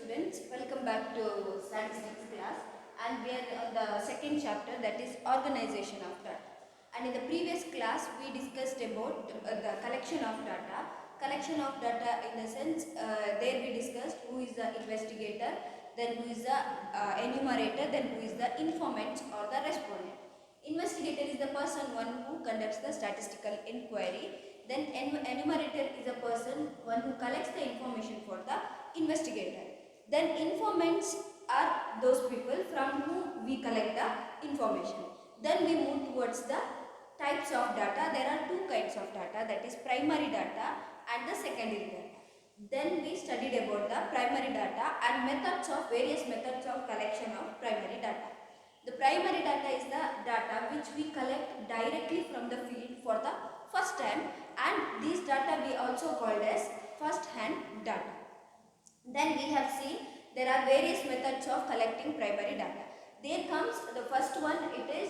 students, welcome back to statistics class, and we are on the second chapter, that is organization of data. And in the previous class we discussed about the collection of data. Collection of data in the sense, there we discussed who is the investigator, then who is the enumerator, then who is the informant or the respondent. Investigator is the person one who conducts the statistical inquiry. Then enumerator is a person one who collects the information for the investigator. Then informants are those people from whom we collect the information. Then we move towards the types of data. There are two kinds of data, that is primary data and the secondary data. Then we studied about the primary data and various methods of collection of primary data. The primary data is the data which we collect directly from the field for the first time, and these data we also called as first hand data. Then we have seen there are various methods of collecting primary data. There comes the first one, it is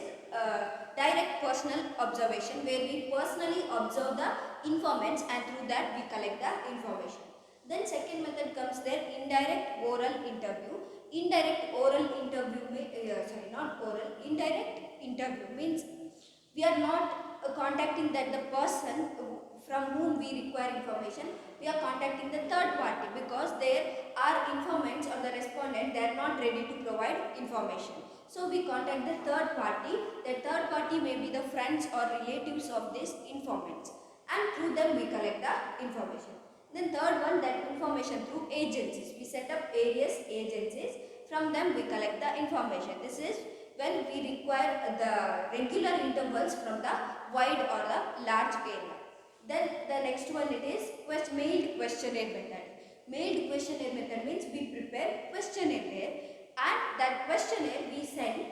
direct personal observation, where we personally observe the informants and through that we collect the information. Then second method comes there, indirect oral interview. Indirect oral interview, indirect interview means we are not contacting that the person from whom we require information. We are contacting the third party because there are informants or the respondent, they are not ready to provide information. So we contact the third party. The third party may be the friends or relatives of these informants, and through them we collect the information. Then third one, that information through agencies. We set up various agencies, from them we collect the information. This is when we require the regular intervals from the wide or the large area. Then the next one, it is mailed questionnaire method. Mailed questionnaire method means we prepare questionnaire, and that questionnaire we send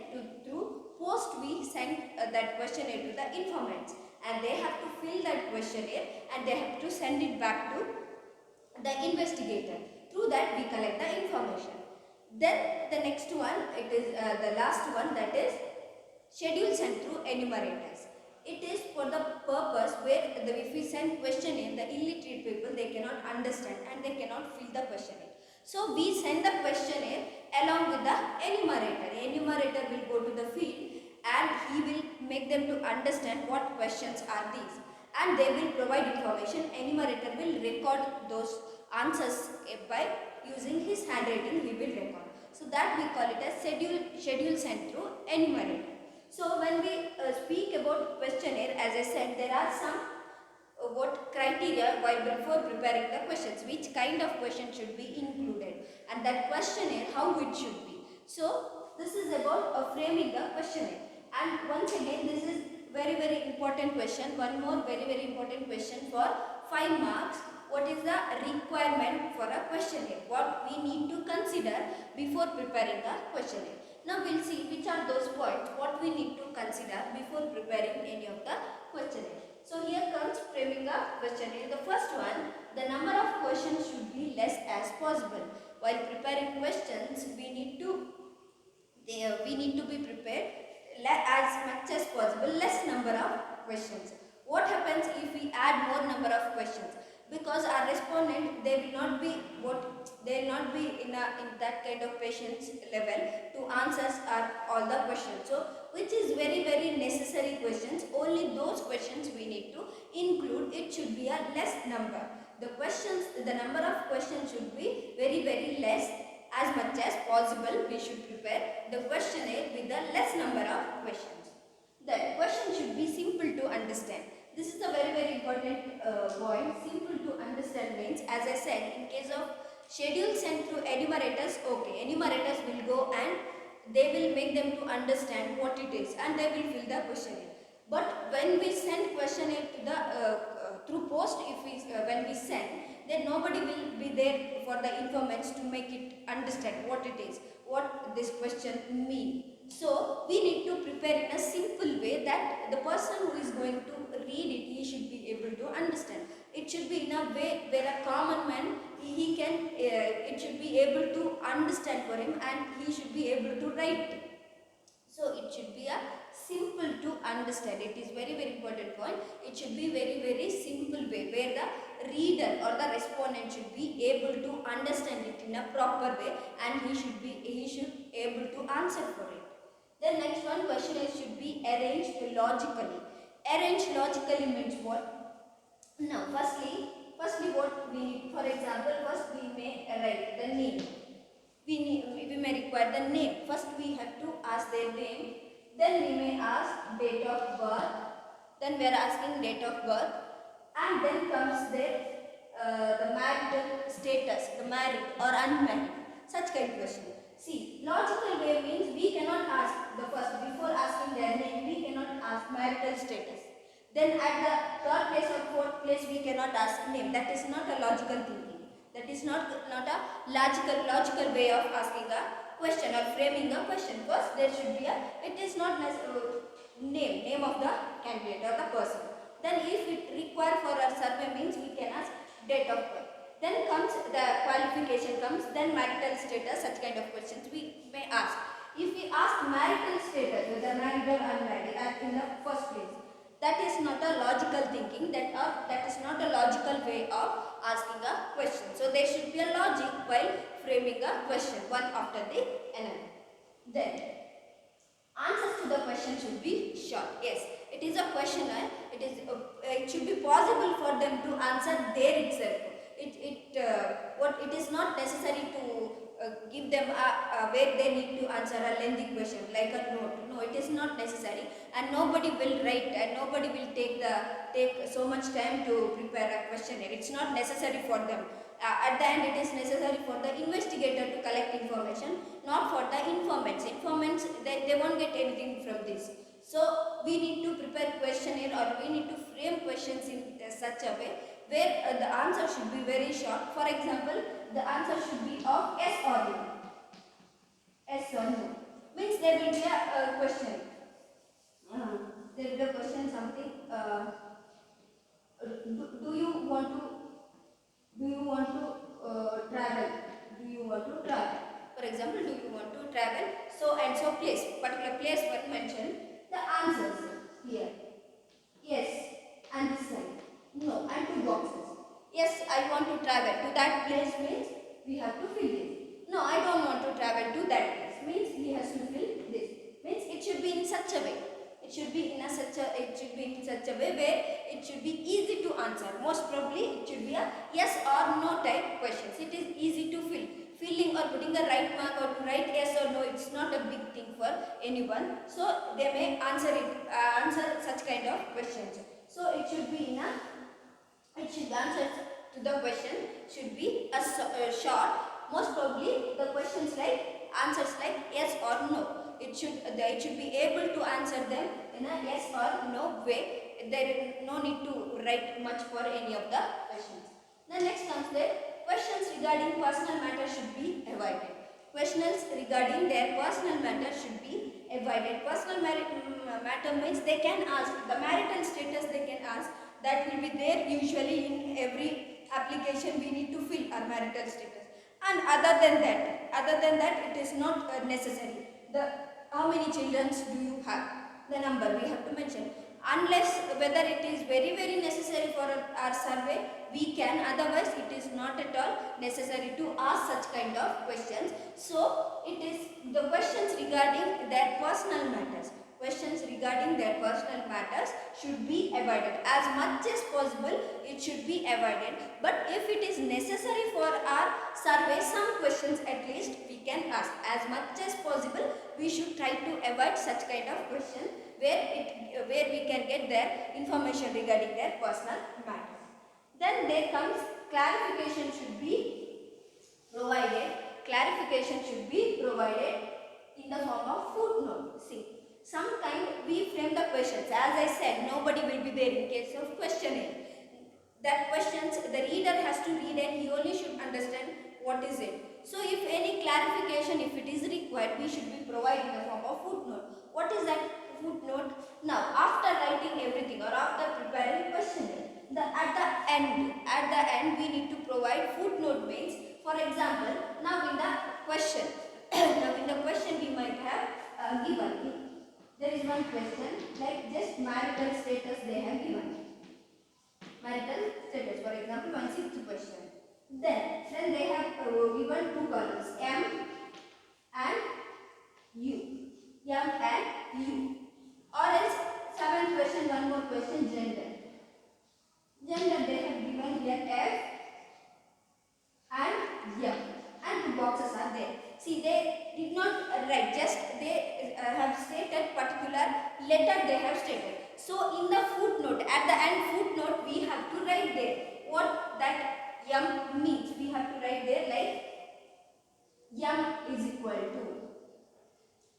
through post. We send that questionnaire to the informants, and they have to fill that questionnaire and they have to send it back to the investigator. Through that we collect the information. Then the next one, it is the last one, that is schedule sent through enumerators. It is for the purpose where if we send questionnaire, the illiterate people, they cannot understand and they cannot fill the questionnaire. So we send the questionnaire along with the enumerator. Enumerator will go to the field and he will make them to understand what questions are these, and they will provide information. Enumerator will record those answers by using his handwriting, he will record. So that we call it as schedule sent through enumerator. So when we speak about questionnaire, as I said, there are some what criteria while before preparing the questions, which kind of question should be included, and that questionnaire how it should be. So this is about framing the questionnaire. And once again, this is very important question. One more very important question for 5 marks. What is the requirement for a questionnaire? What we need to consider before preparing a questionnaire. Now we'll see which are those points what we need to consider before preparing any of the questionnaire. So here comes framing a questionnaire. The first one, the number of questions should be less as possible. While preparing questions, we need to be prepared as much as possible, less number of questions. What happens if we add more number of questions? Because our respondent, they will not be in that kind of patience level to answer all the questions. So which is very necessary questions, only those questions we need to include. It should be a less number. The number of questions should be very less. As much as possible we should prepare the questionnaire with the less number of questions. The question should be simple to understand. This is a very important point. Simple to understand means, as I said, in case of schedule sent through enumerators, okay, enumerators will go and they will make them to understand what it is and they will fill the questionnaire. But when we send questionnaire to the through post, when we send, then nobody will be there for the informants to make it understand what it is, what this question means. So we need to prepare in a simple way that the person who is going to read it, he should be able to understand. It should be in a way where a common man, it should be able to understand for him and he should be able to write it. So it should be a simple to understand. It is very important point. It should be very simple way where the reader or the respondent should be able to understand it in in a proper way, and he should able to answer for it. The next one question is should be arranged logically. Arranged logically means what? Now, firstly what we need, for example, first we may write the name. We may require the name. First we have to ask their name. Then we may ask date of birth. Then we are asking date of birth. And then comes their the marital status, the married or unmarried. Such kind of question. See, logical way means we cannot ask the first, before asking their name, we cannot ask marital status. Then at the third place or fourth place we cannot ask name. That is not a logical thinking. That is not a logical way of asking a question or framing a question. First there should be a, it is not name of the candidate or the person. Then if it require for a survey means we can ask date of birth. Then comes the qualification comes, then marital status, such kind of questions we may ask. If we ask marital status, whether married or unmarried in the first place, that is not a logical thinking, that is not a logical way of asking a question. So there should be a logic while framing a question, one after the another. Then answers to the question should be short. Yes, it is a questionnaire. It should be possible for them to answer there itself. It is not necessary to give them where they need to answer a lengthy question like a note. No, it is not necessary, and nobody will write and nobody will take so much time to prepare a questionnaire. It's not necessary for them. At the end, it is necessary for the investigator to collect information, not for the informants. Informants, they won't get anything from this. So we need to prepare questionnaire, or we need to frame questions in such a way where the answer should be very short. For example, the answer should be of yes or no. Yes or no. Means there will be a question. There will be a question something. Do you want to travel? Do you want to travel? For example, do you want to travel? So and so place, particular place what mentioned. The answers here. Yes, and this side. No, and two boxes. Yes, I want to travel to that place means we have to fill this. No, I don't want to travel to that place means he has to fill this. Means it should be in such a way. It should be in such a way where it should be easy to answer. Most probably it should be a yes or no type questions. It is easy to fill. Filling or putting the right mark or to write yes or no, it's not a big thing for anyone. So they may answer such kind of questions. So it should be answer to the question should be a short. Most probably the questions like answers like yes or no. It should be able to answer them in a yes or no way. There is no need to write much for any of the questions. The next comes that questions regarding personal matter should be avoided. Questions regarding their personal matter should be avoided. Personal matter means they can ask the marital status. They can ask, that will be there usually in every application. We need to fill our marital status. And other than that, it is not necessary. How many children do you have? The number we have to mention. Unless whether it is very necessary for our survey, we can. Otherwise, it is not at all necessary to ask such kind of questions. So, it is the questions regarding their personal matters. Questions regarding their personal matters should be avoided. As much as possible, it should be avoided. But if it is necessary for our survey, some questions at least we can ask. As much as possible, we should try to avoid such kind of question where we can get their information regarding their personal matters. Then there comes clarification should be provided. Clarification should be provided in the form of footnote. See, sometimes we frame the questions. As I said, nobody will be there in case of questioning. That questions, the reader has to read and he only should understand what is it. So if any clarification, if it is required, we should be providing in the form of footnote. What is that footnote? Now, after writing everything or after preparing questionnaire, at the end we need to provide footnote. Means, for example, now in the question, we might have given. There is one question like just marital status they have given. Marital status, for example, 1/6 question. Then they have given two M, and two boxes are there. See, they did not write, just they have stated particular letter they have stated. So in the footnote, at the end footnote, we have to write there what that M means. We have to write there like M is equal to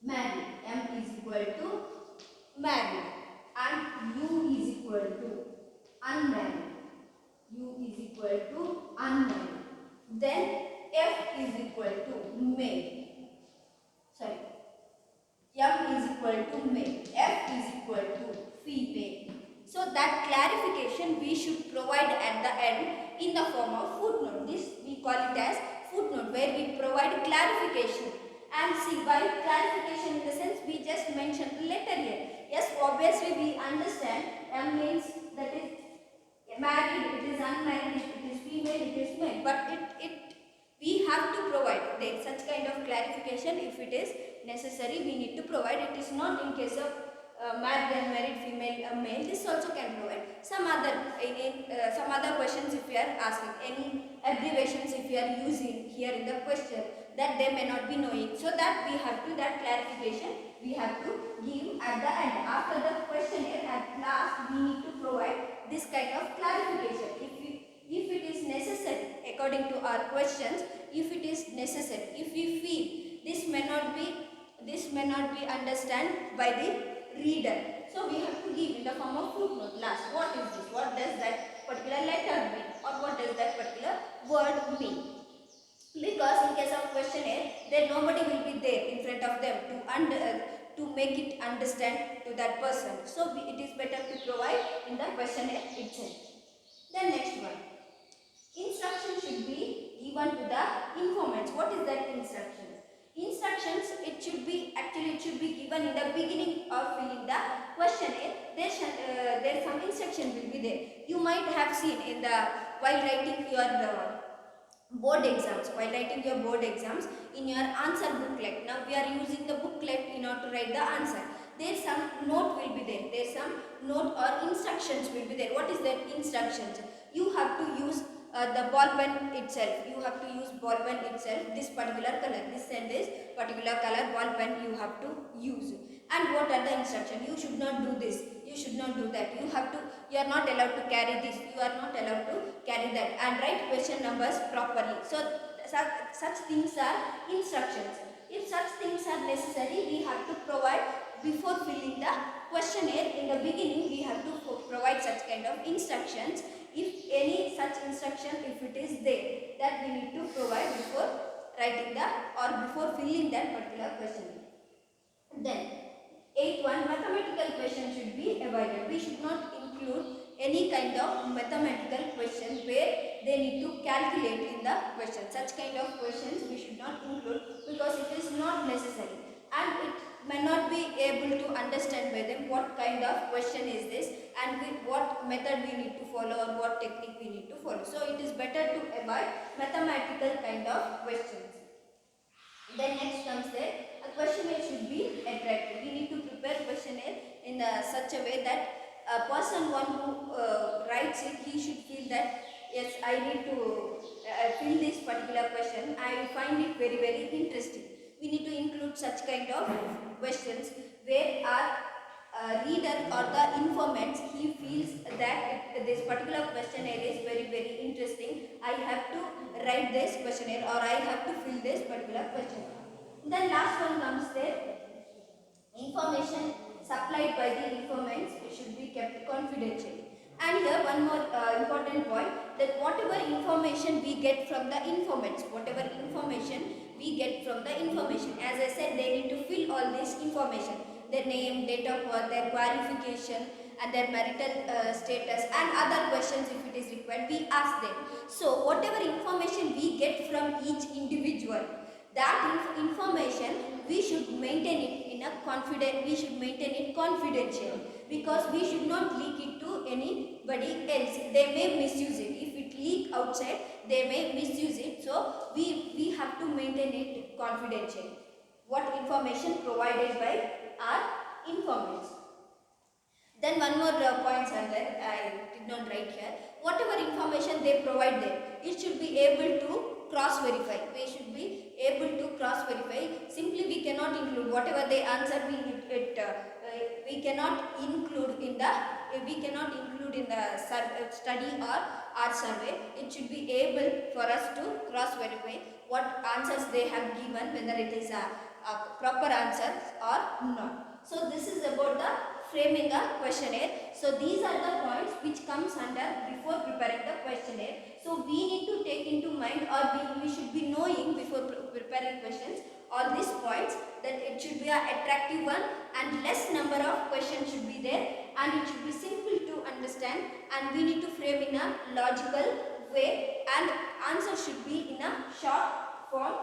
married, M is equal to married, and U is equal to unmarried, U is equal to unmarried. Then F is equal to male. Sorry, M is equal to male, F is equal to female. So that clarification we should provide at the end in the form of footnote. This we call it as footnote, where we provide clarification. And see, by clarification in the sense we just mentioned the letter here. Yes, obviously we understand M means that is married, it is unmarried, it is female, it is male. But we have to provide there such kind of clarification. If it is necessary, we need to provide. It is not in case of married and married female male. This also can provide some other some other questions if we are asking any abbreviations if we are using here in the question that they may not be knowing. So that we have to that clarification we have to give at the end after the questionnaire. At last we need to provide this kind of clarification if it is necessary according to our questions. If it is necessary, if we feel this may not be understand by the reader, so we have to give in the form of footnote last. What is this? What does that particular letter mean, or what does that particular word mean? Because in case of questionnaire, then nobody will be there in front of them to make it understand to that person. So it is better to provide in the questionnaire itself. Then next one, instruction should be given to the informants. What is that instruction? Instructions, it should be given in the beginning of filling the questionnaire. There some instruction will be there. You might have seen in the while writing your board exams, in your answer booklet. Now we are using the booklet in order to write the answer. There some note will be there. There some note or instructions will be there. What is that instructions? You have to use the ball pen itself. You have to use ball pen itself. This particular color, this and this particular color ball pen you have to use. And what are the instructions? You should not do this. You should not do that. You are not allowed to carry this. You are not allowed to carry that. And write question numbers properly. So such things are instructions. If such things are necessary, we have to provide before filling the questionnaire. In the beginning, we have to provide such kind of instructions. If any such instruction, if it is there, that we need to provide before writing before filling that particular questionnaire. Then, 8th one, mathematical question should be avoided. We should not include any kind of mathematical question where they need to calculate in the question. Such kind of questions we should not include because it is not necessary and it may not be able to understand by them what kind of question is this and with what method we need to follow or what technique we need to follow. So it is better to avoid mathematical kind of questions. Then next comes there, a questionnaire should be attractive. We need to prepare questionnaire in such a way that a person who writes it, he should feel that yes, I need to fill this particular question. I find it very, very interesting. We need to include such kind of questions where our reader or the informant, he feels that this particular questionnaire is very, very interesting. I have to write this questionnaire or I have to fill this particular questionnaire. Then last one comes there, information supplied by the informants should be kept confidential. And here one more important point, that whatever information we get from the informants, as I said, they need to fill all this information, their name, date of birth, their qualification and their marital status and other questions if it is required, we ask them. So whatever information we get from each individual, that information we should maintain it in a confidential, because we should not leak it to anybody else. They may misuse it. If it leak outside, they may misuse it. So we have to maintain it confidential. What information provided by our informants. Then one more points are there, I did not write here. Whatever information they provide there, it should be able to cross verify. We should be able to cross verify. Simply we cannot include whatever they answer. We cannot include in the study or our survey. It should be able for us to cross verify what answers they have given, whether it is a proper answer or not. So this is about the framing a questionnaire. So these are the points which comes under before preparing the questionnaire. So we need to take into mind, or we should be knowing before preparing questions, all these points, that it should be an attractive one and less number of questions should be there, and it should be simple to understand, and we need to frame in a logical way, and answer should be in a short form,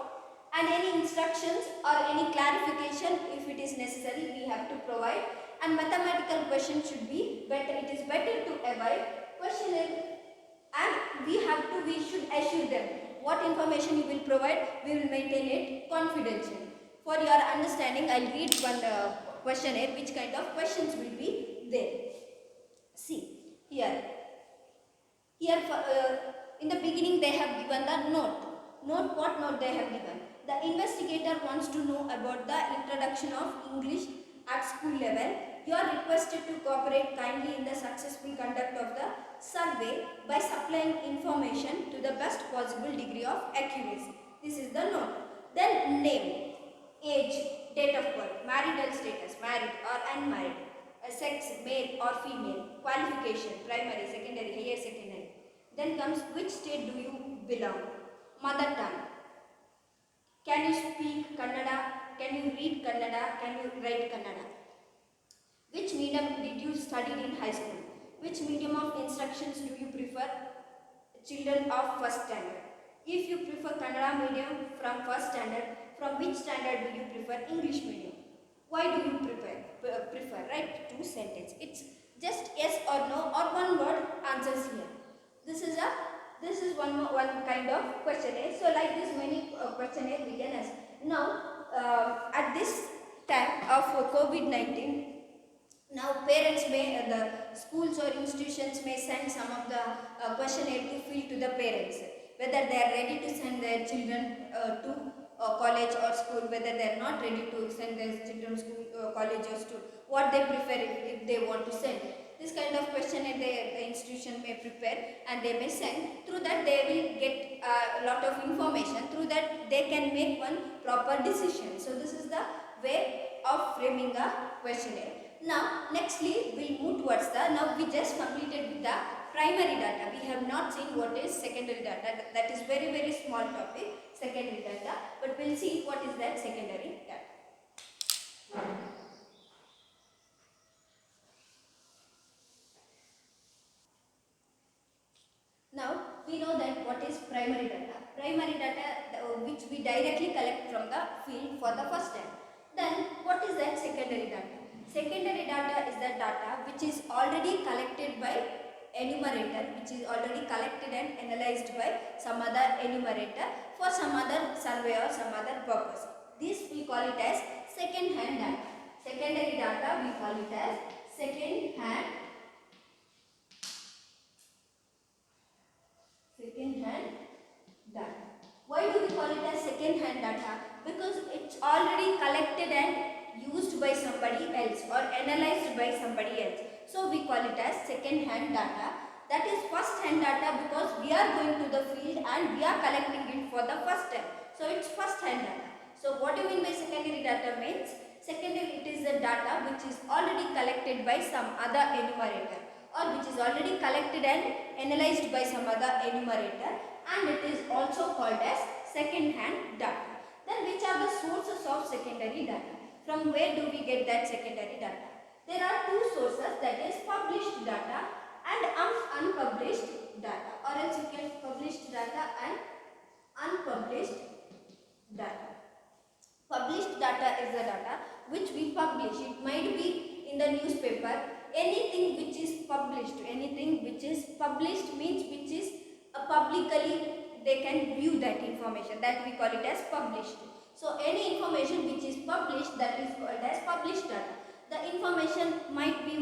and any instructions or any clarification if it is necessary we have to provide. And mathematical questions should be better. It is better to avoid questionnaire, and we should assure them what information you will provide. We will maintain it confidential. For your understanding, I'll read one questionnaire. Which kind of questions will be there? See here. Here in the beginning they have given the note. What note they have given? The investigator wants to know about the introduction of English at school level. You are requested to cooperate kindly in the successful conduct of the survey by supplying information to the best possible degree of accuracy. This is the note. Then name, age, date of birth, marital status, married or unmarried, sex, male or female, qualification, primary, secondary, higher secondary. Then comes which state do you belong, mother tongue. Can you speak Kannada? Can you read Kannada? Can you write Kannada? Which medium did you study in high school? Which medium of instructions do you prefer? Children of first standard. If you prefer Kannada medium from first standard, from which standard do you prefer English medium? Why do you prefer? Write 2 sentences. It's just yes or no or one word answers here. This is one kind of questionnaire. So like this many questionnaire we can ask. Now at this time of COVID-19, now parents may, the schools or institutions may send some of the questionnaire to fill to the parents, whether they are ready to send their children to college or school, whether they are not ready to send their children to school, college or school, what they prefer if they want to send. This kind of questionnaire the institution may prepare and they may send. Through that they will get a lot of information. Through that they can make one proper decision. So this is the way of framing a questionnaire. Now nextly we'll move towards now we just completed with the primary data. We have not seen what is secondary data. That is very very small topic, secondary data, but we'll see what is that secondary data. Now we know that what is primary data. Primary data which we directly collect from the field for the first time. Then what is that secondary data? Secondary data is the data which is already collected by enumerator, which is already collected and analyzed by some other enumerator for some other survey or some other purpose. This we call it as second hand data. Secondary data we call it as second hand data. Why do we call it as second hand data? Because it's already collected and used by somebody else or analyzed by somebody else. So we call it as second hand data. That is first hand data because we are going to the field and we are collecting it for the first time. So it's first hand data. So what do you mean by secondary data means? Secondary, it is the data which is already collected by some other enumerator, or which is already collected and analyzed by some other enumerator, and it is also called as second hand data. Then which are the sources of secondary data? From where do we get that secondary data? There are two sources, that is published data and unpublished data, or else you can published data and unpublished data. Published data is the data which we publish. It might be in the newspaper. Anything which is published, means which is publicly they can view that information, that we call it as published. So any information which is published, that is called as published data. The information might be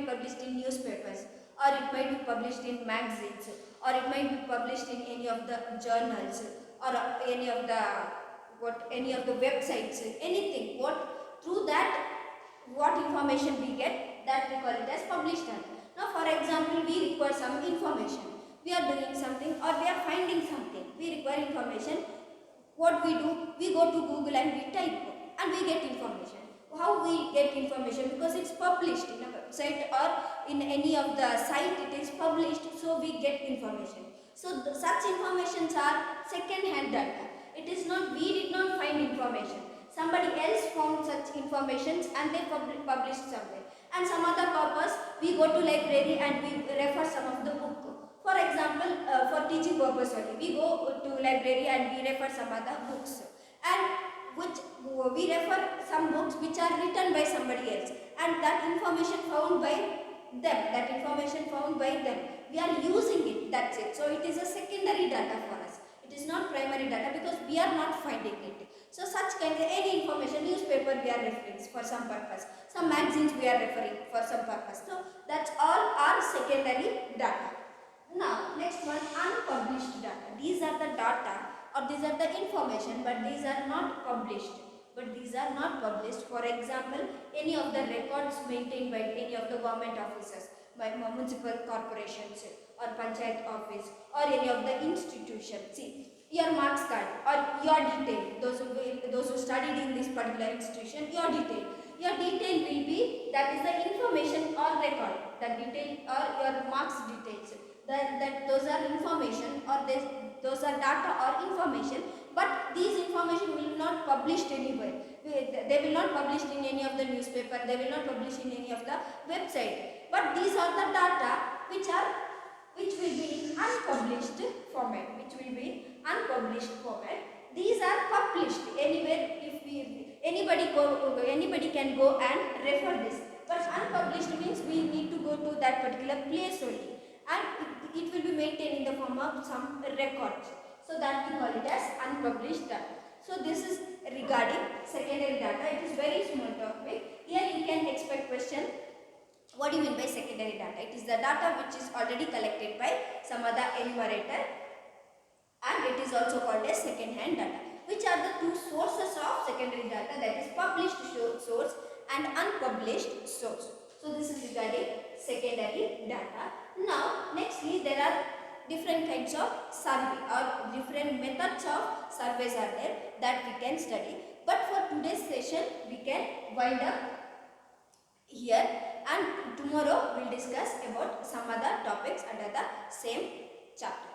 published in newspapers, or it might be published in magazines, or it might be published in any of the journals or any of the websites, anything. What through that what information we get, that we call it as published data. Now for example, we require some information. We are doing something or we are finding something. We require information. What we do, we go to Google and we type and we get information. How we get information? Because it's published in a website or in any of the site, it is published, so we get information. So such informations are second hand data. It is not, we did not find information. Somebody else found such informations and they published somewhere. And some other purpose, we go to library and we refer some of the book. For example, for teaching purpose only, we go to library and we refer some other books, and which we refer some books which are written by somebody else, and that information found by them, we are using it, that's it. So it is a secondary data for us. It is not primary data because we are not finding it. So such kind of any information, newspaper we are referring for some purpose, some magazines we are referring for some purpose. So that's all are secondary data. Now next one, unpublished data. These are the data or these are the information, but these are not published. For example, any of the records maintained by any of the government offices, by municipal corporations or panchayat office or any of the institutions. See, your marks card or your detail, those who studied in this particular institution, your detail will be, that is the information or record, the detail or your marks details, that those are information or those are data or information, but these information will not published anywhere. They will not published in any of the newspaper, they will not published in any of the website, but these are the data which will be in unpublished format, These are published anywhere. If anybody can go and refer this, but unpublished means we need to go to that particular place only, and it will be maintained in the form of some records. So that we call it as unpublished data. So this is regarding secondary data. It is very small topic. Here you can expect question. What do you mean by secondary data? It is the data which is already collected by some other enumerator, and it is also called as second hand data. Which are the two sources of secondary data? That is published source and unpublished source. So this is regarding secondary data. Now nextly, there are different kinds of survey or different methods of surveys are there that we can study. But for today's session, we can wind up here, and tomorrow we'll discuss about some other topics under the same chapter.